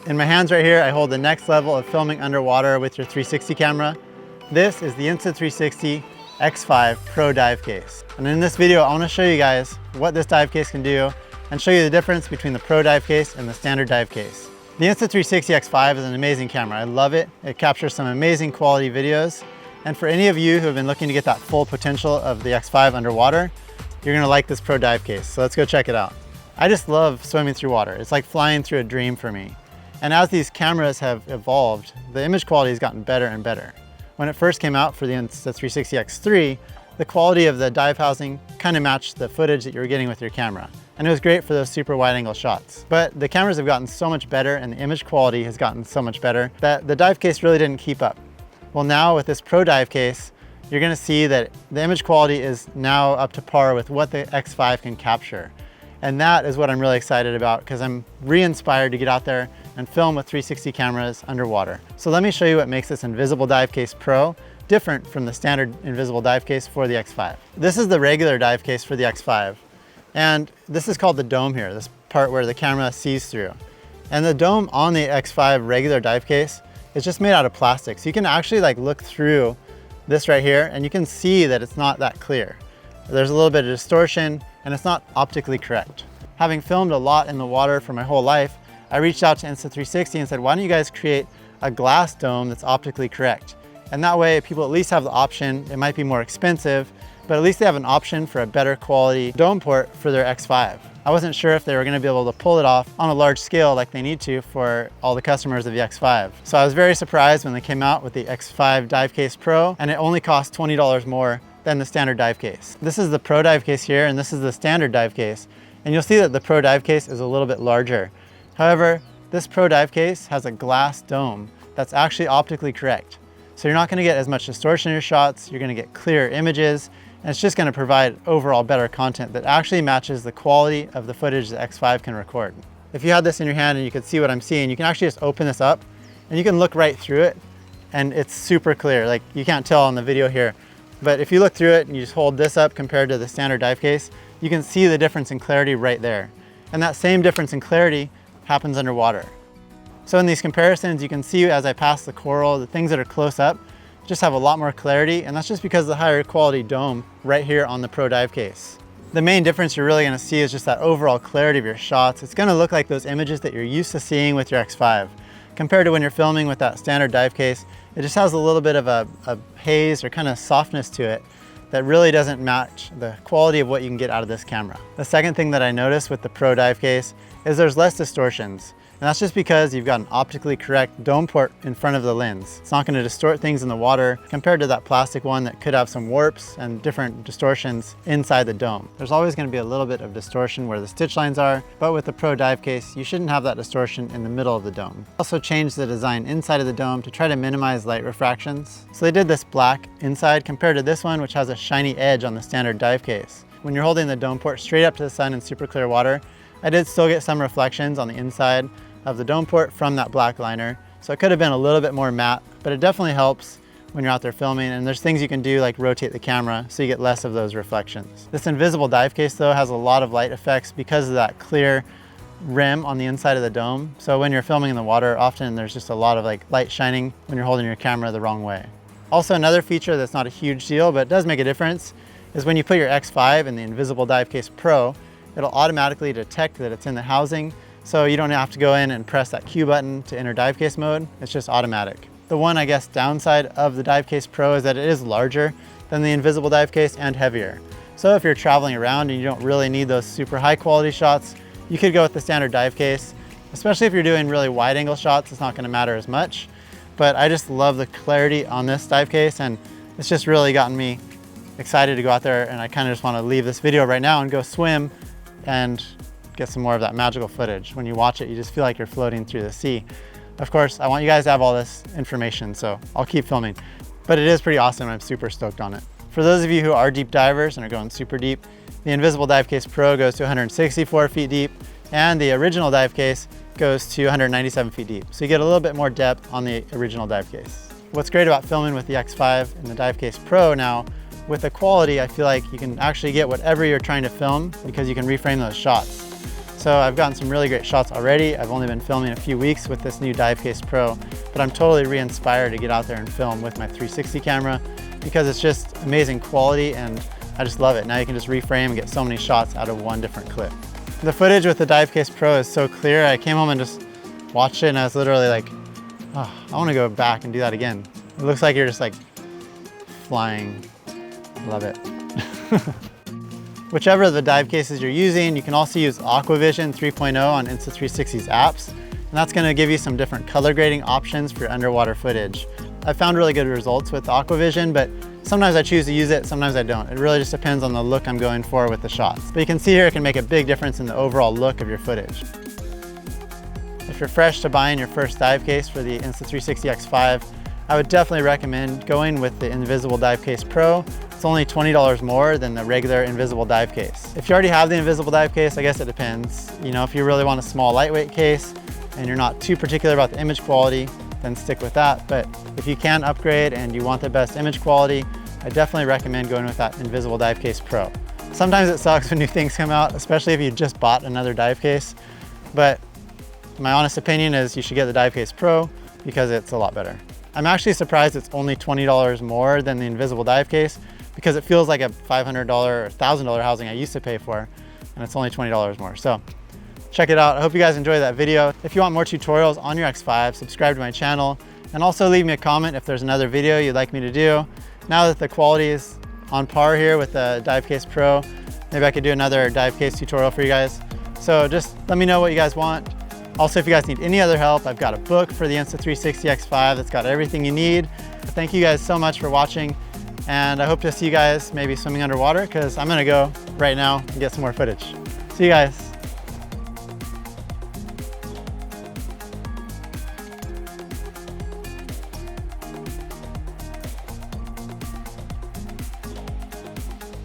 In my hands right here, I hold the next level of filming underwater with your 360 camera. This is the Insta360 X5 Pro Dive Case. And in this video, I want to show you guys what this dive case can do and show you the difference between the Pro Dive Case and the standard dive case. The Insta360 X5 is an amazing camera. I love it. It captures some amazing quality videos. And for any of you who have been looking to get that full potential of the X5 underwater, you're gonna like this Pro Dive Case. So let's go check it out. I just love swimming through water. It's like flying through a dream for me. And as these cameras have evolved, the image quality has gotten better and better. When it first came out for the Insta360 X3, the quality of the dive housing kind of matched the footage that you were getting with your camera. And it was great for those super wide angle shots. But the cameras have gotten so much better and the image quality has gotten so much better that the dive case really didn't keep up. Well, now with this Pro Dive Case, you're gonna see that the image quality is now up to par with what the X5 can capture. And that is what I'm really excited about because I'm re-inspired to get out there and film with 360 cameras underwater. So let me show you what makes this Invisible Dive Case Pro different from the standard Invisible Dive Case for the X5. This is the regular dive case for the X5. And this is called the dome here, this part where the camera sees through. And the dome on the X5 regular dive case is just made out of plastic. So you can actually look through this right here and you can see that it's not that clear. There's a little bit of distortion and it's not optically correct. Having filmed a lot in the water for my whole life, I reached out to Insta360 and said, why don't you guys create a glass dome that's optically correct? And that way people at least have the option. It might be more expensive, but at least they have an option for a better quality dome port for their X5. I wasn't sure if they were gonna be able to pull it off on a large scale like they need to for all the customers of the X5. So I was very surprised when they came out with the X5 Dive Case Pro, and it only cost $20 more than the standard dive case. This is the Pro Dive Case here, and this is the standard dive case. And you'll see that the Pro Dive Case is a little bit larger. However, this Pro Dive Case has a glass dome that's actually optically correct. So you're not gonna get as much distortion in your shots, you're gonna get clearer images, and it's just gonna provide overall better content that actually matches the quality of the footage the X5 can record. If you had this in your hand and you could see what I'm seeing, you can actually just open this up and you can look right through it and it's super clear. Like you can't tell on the video here, but if you look through it and you just hold this up compared to the standard dive case, you can see the difference in clarity right there. And that same difference in clarity happens underwater. So in these comparisons, you can see as I pass the coral, the things that are close up just have a lot more clarity, and that's just because of the higher quality dome right here on the Pro Dive Case. The main difference you're really gonna see is just that overall clarity of your shots. It's gonna look like those images that you're used to seeing with your X5. Compared to when you're filming with that standard dive case, it just has a little bit of a haze or kind of softness to it that really doesn't match the quality of what you can get out of this camera. The second thing that I noticed with the Pro Dive Case is there's less distortions. And that's just because you've got an optically correct dome port in front of the lens. It's not going to distort things in the water compared to that plastic one that could have some warps and different distortions inside the dome. There's always going to be a little bit of distortion where the stitch lines are, but with the Pro Dive Case, you shouldn't have that distortion in the middle of the dome. Also changed the design inside of the dome to try to minimize light refractions. So they did this black inside compared to this one, which has a shiny edge on the standard dive case. When you're holding the dome port straight up to the sun in super clear water, I did still get some reflections on the inside of the dome port from that black liner. So it could have been a little bit more matte, but it definitely helps when you're out there filming, and there's things you can do like rotate the camera so you get less of those reflections. This Invisible Dive Case though has a lot of light effects because of that clear rim on the inside of the dome. So when you're filming in the water, often there's just a lot of light shining when you're holding your camera the wrong way. Also another feature that's not a huge deal, but it does make a difference, is when you put your X5 in the Invisible Dive Case Pro, it'll automatically detect that it's in the housing. So you don't have to go in and press that Q button to enter dive case mode. It's just automatic. The one, I guess, downside of the Dive Case Pro is that it is larger than the Invisible Dive Case and heavier. So if you're traveling around and you don't really need those super high quality shots, you could go with the standard dive case. Especially if you're doing really wide angle shots, it's not gonna matter as much. But I just love the clarity on this dive case, and it's just really gotten me excited to go out there, and I kind of just wanna leave this video right now and go swim and get some more of that magical footage. When you watch it, you just feel like you're floating through the sea. Of course, I want you guys to have all this information, so I'll keep filming. But it is pretty awesome, I'm super stoked on it. For those of you who are deep divers and are going super deep, the Invisible Dive Case Pro goes to 164 feet deep, and the original dive case goes to 197 feet deep. So you get a little bit more depth on the original dive case. What's great about filming with the X5 and the Dive Case Pro now, with the quality, I feel like you can actually get whatever you're trying to film because you can reframe those shots. So I've gotten some really great shots already. I've only been filming a few weeks with this new Dive Case Pro, but I'm totally re-inspired to get out there and film with my 360 camera because it's just amazing quality and I just love it. Now you can just reframe and get so many shots out of one different clip. The footage with the Dive Case Pro is so clear. I came home and just watched it and I was literally like, oh, I want to go back and do that again. It looks like you're just like flying. Love it. Whichever of the dive cases you're using, you can also use AquaVision 3.0 on Insta360's apps, and that's going to give you some different color grading options for your underwater footage. I've found really good results with AquaVision, but sometimes I choose to use it, sometimes I don't. It really just depends on the look I'm going for with the shots. But you can see here it can make a big difference in the overall look of your footage. If you're fresh to buying your first dive case for the Insta360 X5, I would definitely recommend going with the Invisible Dive Case Pro. It's only $20 more than the regular invisible dive case. If you already have the invisible dive case, I guess it depends. You know, if you really want a small lightweight case and you're not too particular about the image quality, then stick with that. But if you can upgrade and you want the best image quality, I definitely recommend going with that Invisible Dive Case Pro. Sometimes it sucks when new things come out, especially if you just bought another dive case. But my honest opinion is you should get the Dive Case Pro because it's a lot better. I'm actually surprised it's only $20 more than the invisible dive case because it feels like a $500 or $1,000 housing I used to pay for, and it's only $20 more. So check it out. I hope you guys enjoyed that video. If you want more tutorials on your X5, subscribe to my channel, and also leave me a comment if there's another video you'd like me to do. Now that the quality is on par here with the Dive Case Pro, maybe I could do another dive case tutorial for you guys. So just let me know what you guys want. Also, if you guys need any other help, I've got a book for the Insta360 X5 that's got everything you need. Thank you guys so much for watching, and I hope to see you guys maybe swimming underwater because I'm gonna go right now and get some more footage. See you guys.